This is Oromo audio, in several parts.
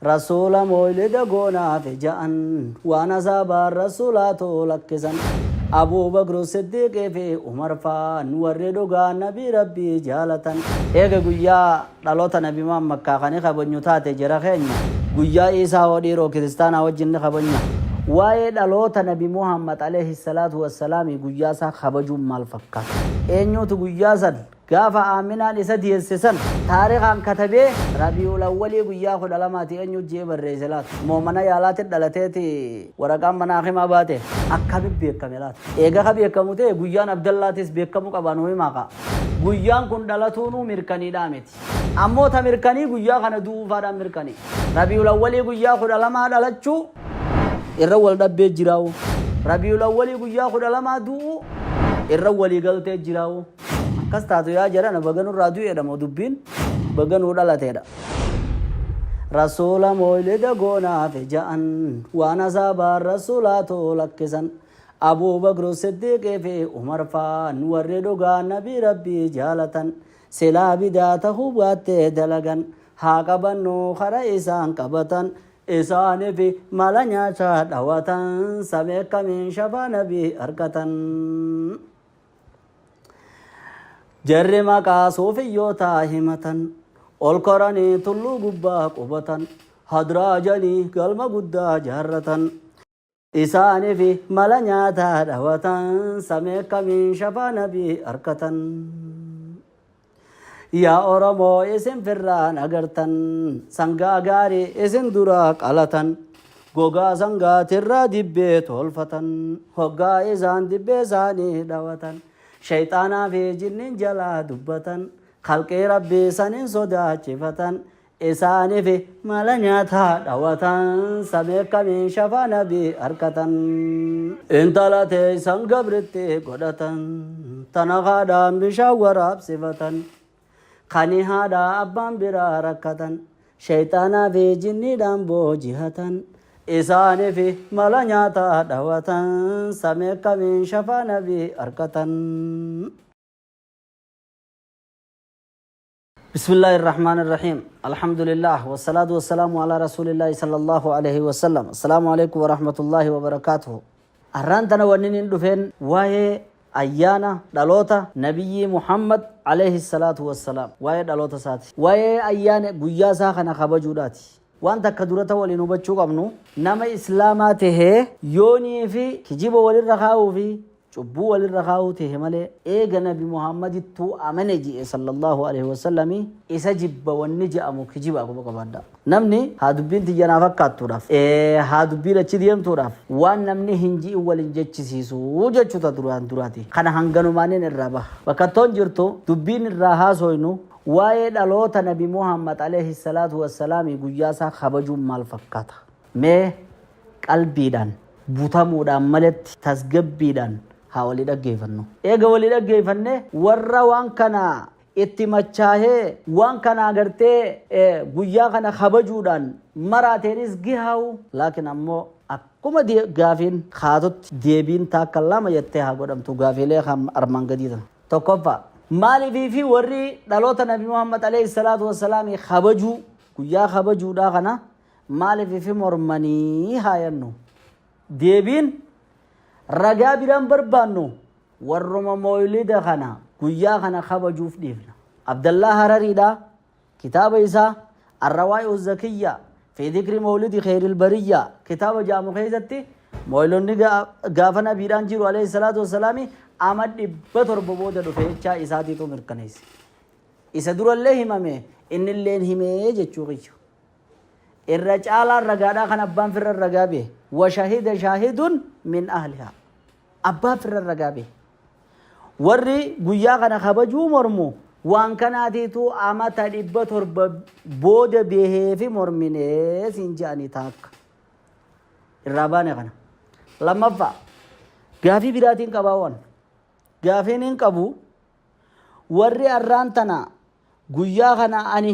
rasuula moylida goonaaf ja'an waan asaabaan rasuulaatu lakkisan Abu Bakr Siddiqee fi Umar faan warri dhugaa nabii rabbii jaalatan eega guyyaa dhaloota nabii Muhammad kaakanii kabajnu taate jira keenya guyyaa Isaa hodhiiroo kiristaanaa wajjin ni kabajna waa'ee dhaloota nabii Muhammad alayhi salaatu wassalaam guyyaa isaa kabajuun maal fakkaata eenyutu guyyaa san gaafa Aaminaan isa dhiyeessisan taariikhaan katabee Rabiul Awwalii guyyaa 12 eenyu jee barreesse laata moomana yaalaatti dhalateeti waraqaan manaaqimaa baate akkamitti beekame laata eega ka beekamu ta'e guyyaan Abdallaatis beekamu qabaan ho'imaa ka guyyaan kun dhalatuunuu mirkaniidhaa miti ammoo ta mirkanii guyyaa kana duufaadhaan mirkanii Rabiul Awwalii guyyaa 12 dhalachuu irra wal dhabbee jiraawu Rabiul Awwalii guyyaa 12 du'u irra walii galtee jiraawu kastaatu yaa jarana baganu raadu edamo dubbin baganu dhalateedha rasuula moylida goonaaf ja'an waan asaabaan rasuulaatu lakkisan Abu Bakr Siddiqee fi Umar faan warri dhugaa nabii rabbii jaalatan silaa bidaata hubaattee dalagan haa qabannu kara isaan qabatan isaaniif mala nyaataa dhawatan samee kamiin shafaa nabii argatan jarri maqaa suufiyyootaa himatan ol koranii tulluu gubbaa qubatan hadraa janii galma guddaa jaarratan isaaniif mala nyaataa dhawatan samee kamiin shafaa nabii argatan yaa Oromoo isin firraan agartan sangaa gaarii isin duraa qalatan gogaa sangaatirraa dibbee tolfatan hoggaa isaan dibbee isaanii dhawatan shayxaanaa fi jinnin jalaa dubbatan khalqii rabbii sanin sodaachifatan isaaniif mala nyaataa dhawatan samee kamiin shafaa nabii argatan intala teessan gabritti godhatan tana haadhaan bishaan waraabsifatan kani haadhaa abbaan biraa rakkatan shayxaanaa fi jinniidhaan boojihatan isaaniif mala nyaataa dhawatan samee kamiin shafaa nabii argatan بسم الله الرحمن الرحيم الحمد لله والصلاة والسلام على رسول الله صلى الله عليه وسلم السلام عليكم ورحمة الله وبركاته أرانتنا ونين دفين وهي أيانا دلوتا نبي محمد عليه الصلاة والسلام وهي دلوتا ساتي وهي أيانا قياسا خنا خبجوداتي وانت كدورة ولنبتشو قبنو نما إسلاماته يوني في كجيب وللرخاو في شبو وللرخاو تهمالي إيغا نبي محمد تو أمنجي صلى الله عليه وسلم إسا جب ونجي أمو كجيب أكو بقبادا نمني هادوبين تجانا فكات توراف هادوبين أچديم توراف وان نمني هنجي ولنجي سيسو وجاچو تدران دراتي خانا هنگانو مانين الرابا وكتون جرتو دوبين الرهاز هوينو waa'ee dhaloota nabi Muhammad alayhi salaatu wassalaam guyyaa isaa kabajuun maal fakkaata mee qalbiidhaan butamuudhaan maletti tasgabbiidhaan haa walii dhaggeeffannu eega walii dhaggeeffanne warra waan kana itti machaahee waan kana agartee guyyaa kana kabajuudhaan maraateenis gihaa'u laakiin ammoo akkuma gaafiin kaatotti deebiin taakka lama jettee haa godhamtu gaafiilee armaan gadiitan tokkoffaa maaliif fi warri dhaloota nabi Muhammad alayhi salaatu wassalaam kabajuu guyyaa kabajuudhaa kana maaliif fi mormanii haayannu deebiin ragaa biraan barbaannu warruma moylida kana guyyaa kana kabajuuf dhiifna Abdallah Harariidha kitaaba isaa Arrawaa'i'u Zakiyya fi dhikri mawlidi khayril bariyya kitaaba jaamu keessatti moylonni gaafa nabiidhaan jiru alayhi salaatu wassalaam amad 700 booda dhufe jecha isaatiitu mirkaneesse isa durallee himame innilleen himee jechuu qiyyu irra caalaa ragaadhaa kan abbaan firra ragaa be wa shahida shahidun min ahliha abbaan firra ragaa be warri guyyaa kana kabajuu mormu waan kanaatiitu amata 700 booda behee fi morminee siin jedhanii taakka irraa baane kana lammaffaa gaafii biraatiin qabaawwan gaafiin hin qabu warri arraan tana guyyaa kana ani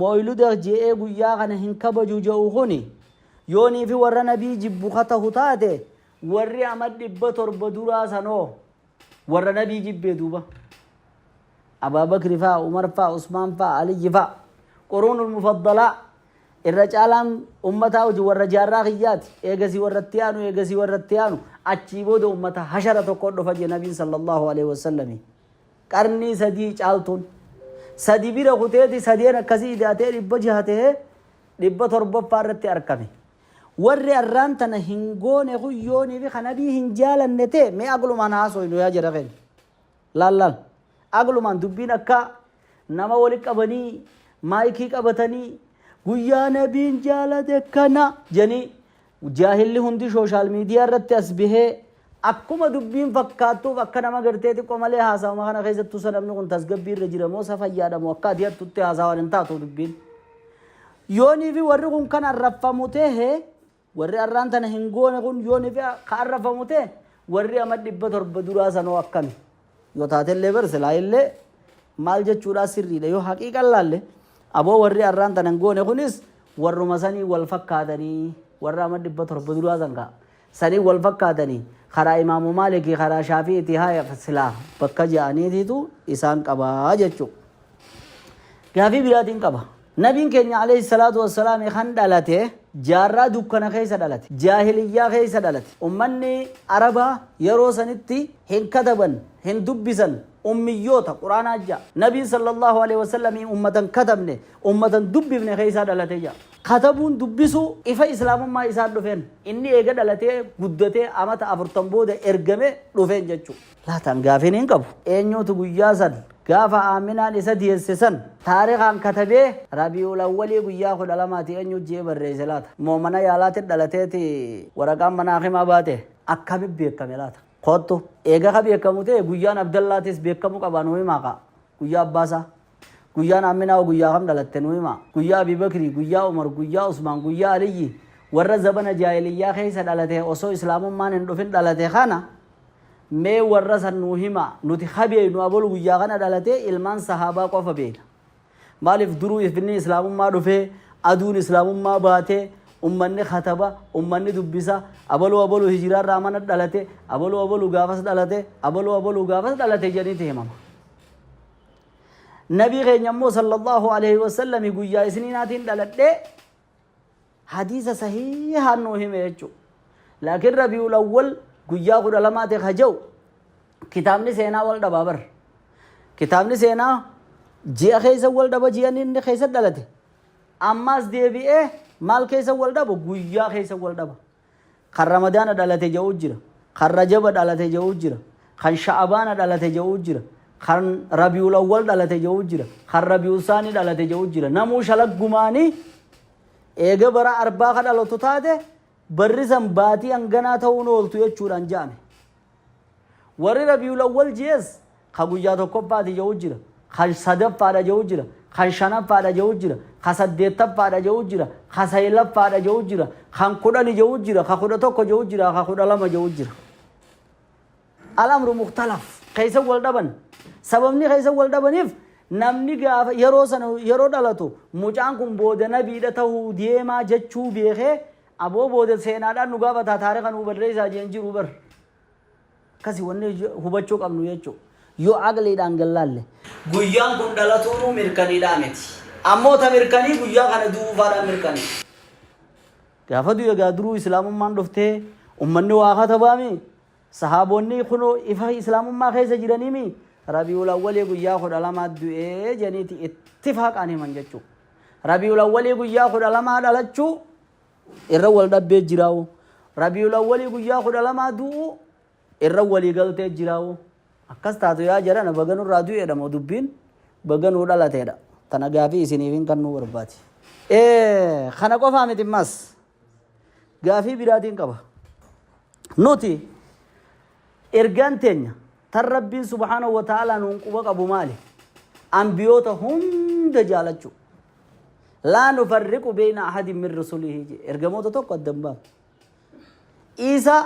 moyluda je'ee guyyaa kana hin kabaju je'u kuni yoonii fi warra nabii jibbu katahu taate warri amad 700 duraa sanoo warra nabii jibbee duuba Abaa Bakri faa Umar faa Usmaan faa Aliyyi faa quruunul mufaddalaa irra caalaan ummataa hojii warra jaarraa kiyyaati eegasii warratti yaanu achii booda ummata hashara tokko dhufa jee nabiin sallallahu alaihi wasallam qarnii sadii caaltuun sadii bira kuteeti sadeen akkasii idaatee dhibba jahatee dhibba torbaffaa irratti argame warri arraan tana hin goone guyyoonii fi kanabii hin jaalanne ta'e mee aglumaan haasoo yaa jira keen laal aglumaan dubbiin akka nama wali qabanii maayikii qabatanii guyyaa nabiin jaalate kana janii jaahilli hundi sooshaal miidiyaa irratti as bahee akkuma dubbiin fakkaattuuf akka nama gartee xiqqoo malee haasawama kana keessattuu sanamni kun tasgabbii irra jira moo safayyaadhamu akka adiyattutti haasawaan hin taatu dubbiin yoonii fi warri kun kan arrafamu ta'e warri arraan tana hin goone kun yoonii fi kan arrafamu ta'e warri ama 700 duraa sanoo akkami yoo taatellee barsilaa illee maal jechuudha sirriidha yoo haqiiqan laalle aboo warri arraan tana hin goone kunis warruma sanii wal fakkaatanii warra ama 700 duraa sangaa sanii wal fakkaatanii karaa imaamu maalikii karaa shaafiitii haa silaa bakka ja'aniitiitu isaan qabaa jechuudha gaafii biraatiin qaba nabiin keenya alayhi salaatu wassalaam kan dhalate jaarraa dukkana keessa dhalate jaahiliyyaa keessa dhalate ummanni arabaa yeroo sanitti hin kataban hin dubbisan ummiyyoota quraanaa jaa nabiin sallallahu alaihi wasallam ummatan katabne ummatan dubbifne keessa dhalate jaa katabuun dubbisu ifa islaamummaa isaa dhufeen inni eega dhalatee guddatee amata 40 booda ergame dhufeen jechuu laataan gaafiin hin qabu eenyutu guyyaa san gaafa aaminaan isa dhiyeessisan taarikaan katabee rabiul awwalii guyyaa 12 eenyu jee barreesse laata moo mana yaalaatti dhalateeti waraqaan manaaqimaa baate akkamitti beekame laata kottu eega ka beekamu ta'e guyyaan abdallaatis beekamu qaba nuyi maaqa guyyaa abbaasaa guyyaan aaminaa guyyaa kam dhalatte nuyi maa guyyaa abibakri guyyaa umar guyyaa usmaan guyyaa aliyyi warra zabana jaahiliyyaa keessa dhalate osoo islaamummaan hin dhufin dhalate kana mee warra san nuu hima nuti habeenu abolu guyyaa kana dhalate ilmaan sahaabaa qofa beena maaliif duruu ifinni islaamummaa dhufee aduun islaamummaa baatee ummanni kataba ummanni dubbisa abolu hijiraarraa mana dhalate abolu gaafas dhalate jedhaniiti himama nabii keenya immoo sallallahu alaihi wasallam guyyaa isniinaatiin dhaladhe hadiisa sahihaan nuu hime jechuudha laakiin rabiul awwal guyyaa 12 hajau kitaabni seenaa wal dhabaa kitaabni seenaa ji'a keessa wal dhaba ji'an inni keessa dhalate ammaas deebi'ee maal keessa wal dhaba guyyaa keessa wal dhaba kan ramadaana dhalate jedhu jira kan rajaba dhalate jedhu jira kan sha'abaana dhalate jedhu jira kan rabiul awwal dhalate jedhu jira kan rabiul saani dhalate jedhu jira namuu shalaggumaanii eega bara arbaa ka dhalatu taate barrisan baatii hanganaa ta'uun ooltu jechuudhaan jaame warri rabiul awwal jees ka guyyaa tokkoffaati jedhu jira kan sadaffaadha jedhu jira kan shanaffaadha jedhu jira kan saddeettaffaadha jedhu jira kan saylaffaadha jedhu jira kan 10 jedhu jira kan 11 jedhu jira kan 12 jedhu jira al-amru mukhtalaf keessa wal dhaban sababni keessa wal dhabaniif namni gaafa yeroo dhalatu mucaan kun booda nabiidha ta'uu deemaa jechuu beekee aboo booda seenaadhaan nu gaafataa taariika nu barreessaa jeen jiru bar kasi wanne hubachuu qabnu jechuu yoo aqliidhaan gallaalle guyyaan kun dhalatuun mirkaniidhaa miti ammoo ta mirkanii guyyaa kana duufaadhaan mirkanii gaafa egaa duruu islaamummaan dhuftee ummanni waa katabaami sahaabonni kunoo ifa islaamummaa keessa jiraniimi rabiul awwalii guyyaa 12 du'ee jeniiti ittifaaqaan himan jechuu rabiul awwalii guyyaa 12 dhalachuu irra wal dhabbee jiraawu rabiul awwalii guyyaa 12 du'u irra walii galtee jiraawu akkas taatu yaa jedhan baganuu irraa du'eedha moo dubbiin baganuu dhalateedha tana gaafii isiniifin kan nu barbaati kana qofaa miti mas gaafii biraatiin qaba nuti ergaan teenya tan rabbiin subhaanahu wa ta'aalaa nuun quba qabu maali anbiyoota hunda jaalachuu laa nufarriqu bayna ahadin min rusulihi ergamoota tokko addan baaf isa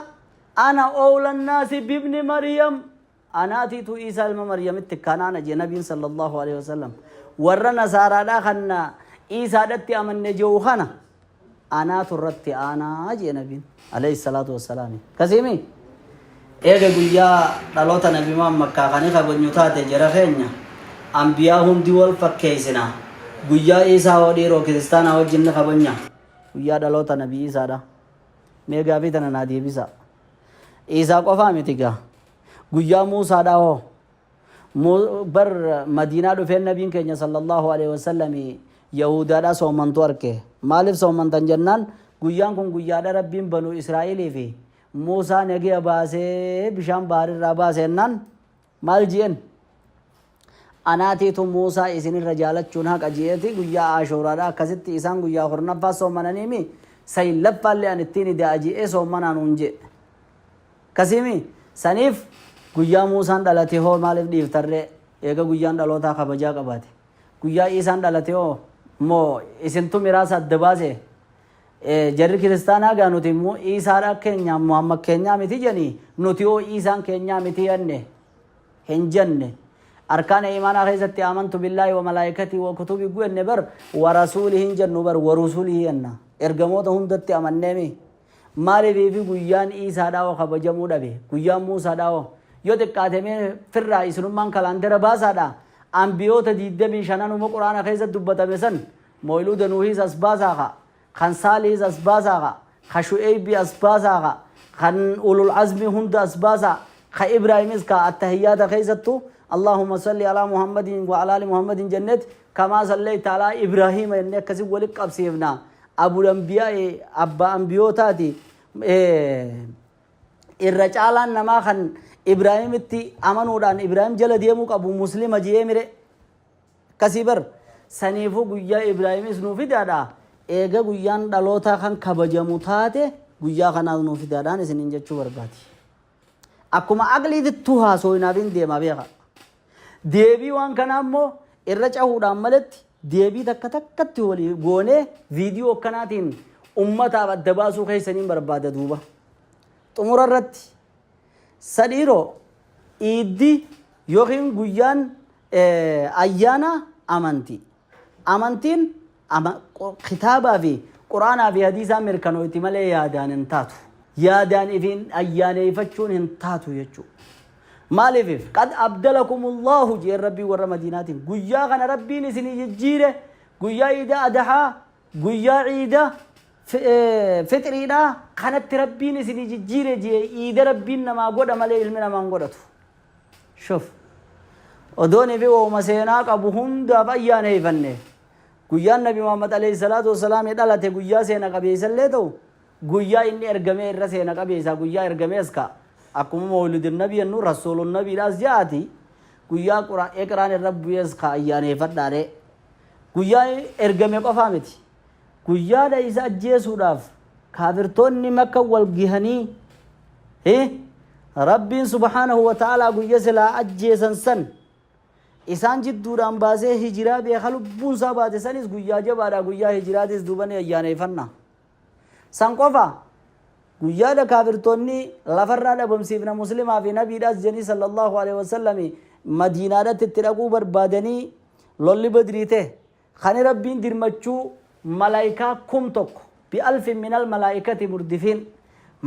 ana awla nnaasi bibni maryam anaatiitu isa ilma maryamitti kanaana jee nabiin sallallahu alaihi wasallam warra nasaaraadhaa kanna isaadhatti amanne jehu kana anaatu irratti aanaa jee nabiin alayhi salaatu wassalaami kasiimi eega guyyaa dhaloota nabi Muhammad makkaa kanii kabajnu taate jara keenya anbiyaa hundi wal fakkeessina guyyaa Isaa hoo dhiiroo kiristaanaa wajjin ni kabajna. Guyyaa dhaloota Nabii Isaadha. Mee gaafii tana naa deebisa. Isaa qofaa miti gaa. Guyyaa Muusaadha hoo. Bar Madiinaa dhufeen nabiin keenya sallallahu alaihi wasallam Yahudaadha soomantu arge. Maaliif soomantan jennaan guyyaan kun guyyaadha Rabbiin Banuu Israa'elii fi Muusaa nagaya baasee bishaan baarirraa baasennaan maal jeen? Anaatiitu Muusaa isinirra jaalachuun haqa jeeti guyyaa Ashuraadha akkasitti isaan guyyaa hornaffaa soomananiimi saylaffaallee an ittiin idaa je'ee soomanaan hunje. Kasimi saniif guyyaa Muusaan dhalate hoo maaliif dhiiftarree eega guyyaan dhalootaa kabajaa qabaate. Guyyaa Isaan dhalate hoo moo isintu miraasa adda baase. Jarri kiristaanaa gaa nuti immoo Isaadha keenya Muhammad keenyaa miti janii nuti hoo Isaan keenyaa miti jenne hin jenne. أركان إيمان أخيزتي آمنت بالله وملائكته وكتبه قوة نبر ورسوله جنو بر ورسوله أنا إرجموت هم دتي أمنني مالي في قيان إيسا داو خبجمو دبي قيان موسى داو يوتك كاتمي في الرئيس نمان كلام درباسا دا أنبيوت ديد بيشانان ومقرآن أخيزت دبتا بسن مولود نوحيز أسباسا خان صالحيز أسباسا خشعيب أسباسا خان أولو العزم هند أسباسا خا إبراهيم إسكا التحيات أخيزتو اللهم صل على محمد وعلى ال محمد جنة كما صليت على ابراهيم انك كسب ولك ابسيفنا ابو الانبياء ابا انبيوتاتي الرجالان نما خن ابراهيم تي امنودان ابراهيم جل ديمو ابو مسلم جيمره كسيبر سنيفو غيا ابراهيم اسنو فدادا ايغا غيان دالوتا خن كبجمو تاته غيا خنا نو فدادان اسنين جچو برباتي اكما اغلي دتوها سوينابين ديما بيخا deebii waan kana ammoo irra cahuudhaan malatti deebii takka takkatti walii goonee viidiyoo akkanaatiin ummataaf adda baasuu keessaniin barbaada duuba. Xumura irratti sadhiiroo iiddi yookiin guyyaan ayyaana amantii. Amantiin kitaabaa fi quraanaa fi hadiisaa mirkanooyti malee yaadaan hin taatu. Yaadaan ifiin ayyaaneeffachuun hin taatu jechuudha. مالف قد أبدلكم الله جير ربي ور مدينات قيا غن ربي نسني يجيره قيا إذا أدحى قيا عيدا فطرينا خنت ربي نسني يجيره جي إذا ربي نما قد ملئ علمنا ما قدته شوف ودوني في ومسيناك أبو هند أبيان هيفنه قيا النبي محمد عليه الصلاة والسلام يدلت قيا سينا قبيس الليتو قيا إني أرقمي الرسينا قبيسا قيا أرقمي اسكا أكم مولد النبي النور رسول النبي راس جاتي كويا قرآن إقران الرب يزكى أيانه فداره كويا إرجمي قفامتي كويا ده إذا جيسو داف كافرتون مكة والجهني ربي سبحانه وتعالى كويا سلا أجيسن سن إسان جد دوران بازه هجرة بيخلو بونسا بازه سنيس كويا جبارا كويا هجرة ديس دوبني أيانه فنا سانقفا guyyaa da kaafirtoonni lafarraa dhabamsiifna muslimaa fi nabiidhaas janii sallallahu alaihi wasallam madiinaadhaatti itti dhaquu barbaadanii lolli badrii ta'e kan rabbiin dirmachuu malaayikaa kum tokko bi alfin minal malaayikati murdifiin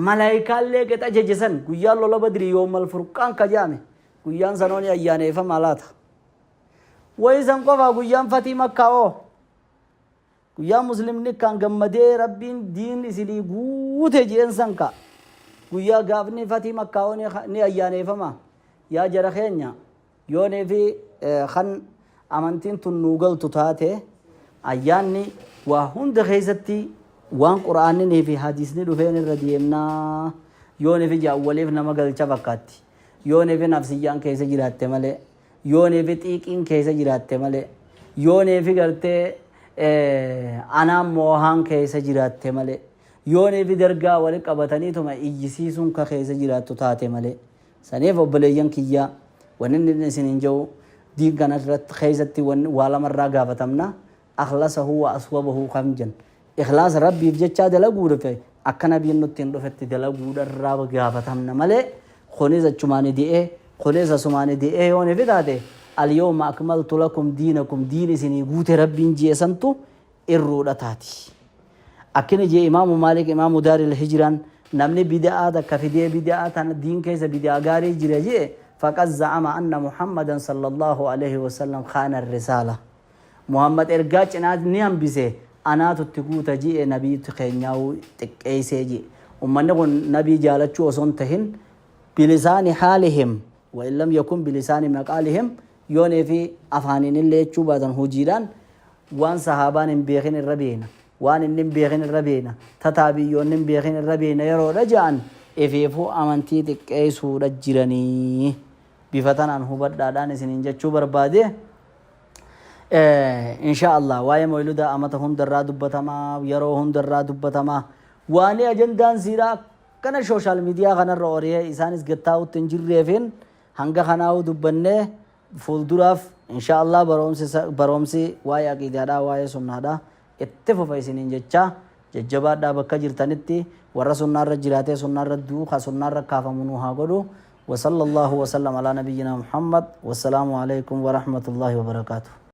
malaayikaallee gad ajajisan guyyaa lola badrii yoomal furqaan kajaame guyyaan sanooni ayyaaneeffama laata wayisan qofaa guyyaan fatii makkaa oo guyyaa muslimni kan gammadee rabbiin diin isinii guute jeen sanka guyyaa gaafni fatii makkaa ni ayyaaneeffama yaa jara keenya yoonii fi kan amantiin tun nuu galtu taate ayyaanni waa hunda keessatti waan quraanni fi hadiisni dhufeen irra deemnaa yoonii fi jaawwaliif nama galcha fakkaatti yoonii fi nafsiyyaan keessa jiraatte malee yoonii fi xiiqiin keessa jiraatte malee yoonii fi gartee anaan moohaan keessa jiraatte malee yoonii fi dargaa wali qabataniituma iyyisiisuun ka keessa jiraattu taate malee saniif obboleeyyan kiyyaa wanni isinin jiru diin kana irratti keessatti waa lamarraa gaafatamna akhlasahu wa aswabahu kam jen ikhlaas rabbiif jechaa dalaguu dhufe akka nabiin nutti hin dhufetti dalaguudharraa gaafatamna malee kunis achumaani di'ee kunis asumaani di'ee yoonii fi taate اليوم أكملت لكم دينكم دين سني قوت ربي جيسنتو الرودة تاتي أكن جي إمام مالك إمام دار الهجران نمني بدعة كفدية بدعة أنا الدين كيس بدعة غاري جرجي فقد زعم أن محمدا صلى الله عليه وسلم خان الرسالة muhammad ergaa cinaat ni hambise anaatutti guuta ji'e nabiitu keenyaa'u xiqqeessee ji'e ummanni kun nabii jaalachuu osoo hin tahin bilisaani haalihim wa in lam yakun bilisaani maqaalihim yoonii fi afaaniin illee jechuu baatan hojiidhaan waan sahaabaan hin beekin irra beena waan inni hin beekin irra beena tataabiyyoonni hin beekin irra beena yeroodha ja'an ifeefuu amantii xiqqeessuudha jiranii bifa tanaan hubadhaadhaan isiniin jechuu barbaade insha Allah waa'ee mawluda amata hundarraa dubbatamaa yeroo hundarraa dubbatamaa waan ajandaan siiraa kana social media kanarra oree isaanis gattaa'utti hin jirreefin hanga kanaa'u dubbannee fuulduraaf insha Allah baroomsi waa'ee aqiidaadhaa waa'ee sunnaadhaa itti fufa isiniin jecha jajjabaadhaa bakka jirtanitti warra sunnaarra jiraatee sunnaarra duuka sunnaarra kaafamu nu haa godhu وصلى الله وسلم على نبينا محمد والسلام عليكم ورحمة الله وبركاته